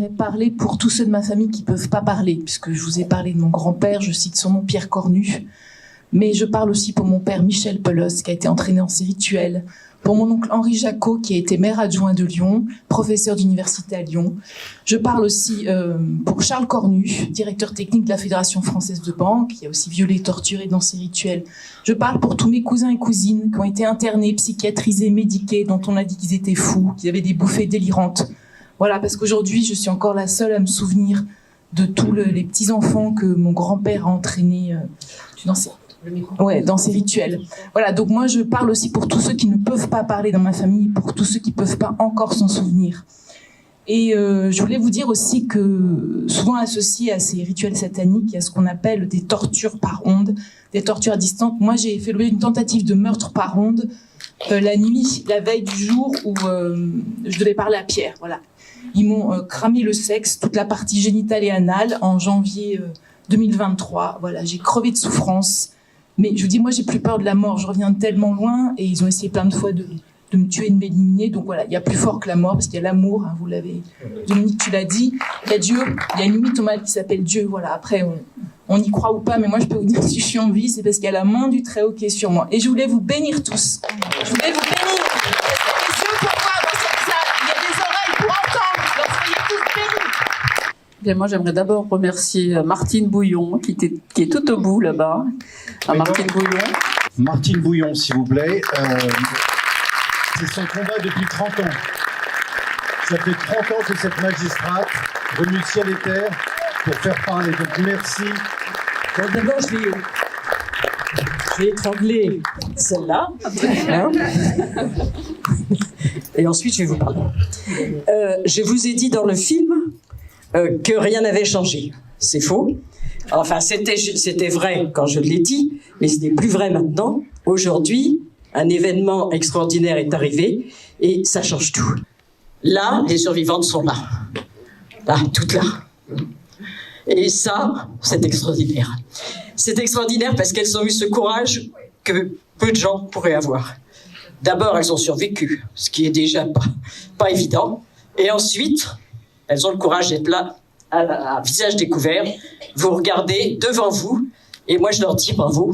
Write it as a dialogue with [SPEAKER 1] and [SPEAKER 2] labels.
[SPEAKER 1] Je vais parler pour tous ceux de ma famille qui ne peuvent pas parler, puisque je vous ai parlé de mon grand-père, je cite son nom Pierre Cornu, mais je parle aussi pour mon père Michel Pelos, qui a été entraîné en série Tuelle, pour mon oncle Henri Jacot, qui a été maire adjoint de Lyon, professeur d'université à Lyon. Je parle aussi pour Charles Cornu, directeur technique de la Fédération française de banque, qui a aussi violé, torturé dans série Tuelle. Je parle pour tous mes cousins et cousines qui ont été internés, psychiatrisés, médiqués, dont on a dit qu'ils étaient fous, qu'ils avaient des bouffées délirantes. Voilà, parce qu'aujourd'hui, je suis encore la seule à me souvenir de tous les petits-enfants que mon grand-père a entraînés dans ces rituels. Voilà, donc moi, je parle aussi pour tous ceux qui ne peuvent pas parler dans ma famille, pour tous ceux qui ne peuvent pas encore s'en souvenir. Et je voulais vous dire aussi que, souvent associé à ces rituels sataniques, il y a ce qu'on appelle des tortures par onde, des tortures à distance. Moi, j'ai fait l'objet d'une tentative de meurtre par onde la nuit, la veille du jour où je devais parler à Pierre, voilà. Ils m'ont cramé le sexe, toute la partie génitale et anale, en janvier 2023. Voilà, j'ai crevé de souffrance. Mais je vous dis, moi, j'ai plus peur de la mort. Je reviens de tellement loin et ils ont essayé plein de fois de me tuer, de m'éliminer. Donc voilà, il y a plus fort que la mort parce qu'il y a l'amour. Hein, vous l'avez, Dominique, tu l'as dit. Il y a Dieu. Il y a une mythomane qui s'appelle Dieu. Voilà. Après, on y croit ou pas, mais moi, je peux vous dire, si je suis en vie, c'est parce qu'il y a la main du Très-Haut qui est sur moi. Et je voulais vous bénir tous. Je voulais vous bénir.
[SPEAKER 2] Bien, moi, j'aimerais d'abord remercier Martine Bouillon, qui est tout au bout là-bas. Martine Bouillon.
[SPEAKER 3] Martine Bouillon, s'il vous plaît. C'est son combat depuis 30 ans. Ça fait 30 ans que cette magistrate remue ciel et terre pour faire parler. Donc merci.
[SPEAKER 4] Donc d'abord, je vais étrangler celle-là. Hein. Et ensuite, je vais vous parler. Je vous ai dit dans le film que rien n'avait changé. C'est faux. Enfin, c'était vrai quand je l'ai dit, mais ce n'est plus vrai maintenant. Aujourd'hui, un événement extraordinaire est arrivé et ça change tout. Là, les survivantes sont là. Là, toutes là. Et ça, c'est extraordinaire. C'est extraordinaire parce qu'elles ont eu ce courage que peu de gens pourraient avoir. D'abord, elles ont survécu, ce qui est déjà pas évident. Et ensuite, elles ont le courage d'être là, à visage découvert. Vous regardez devant vous, et moi je leur dis bravo.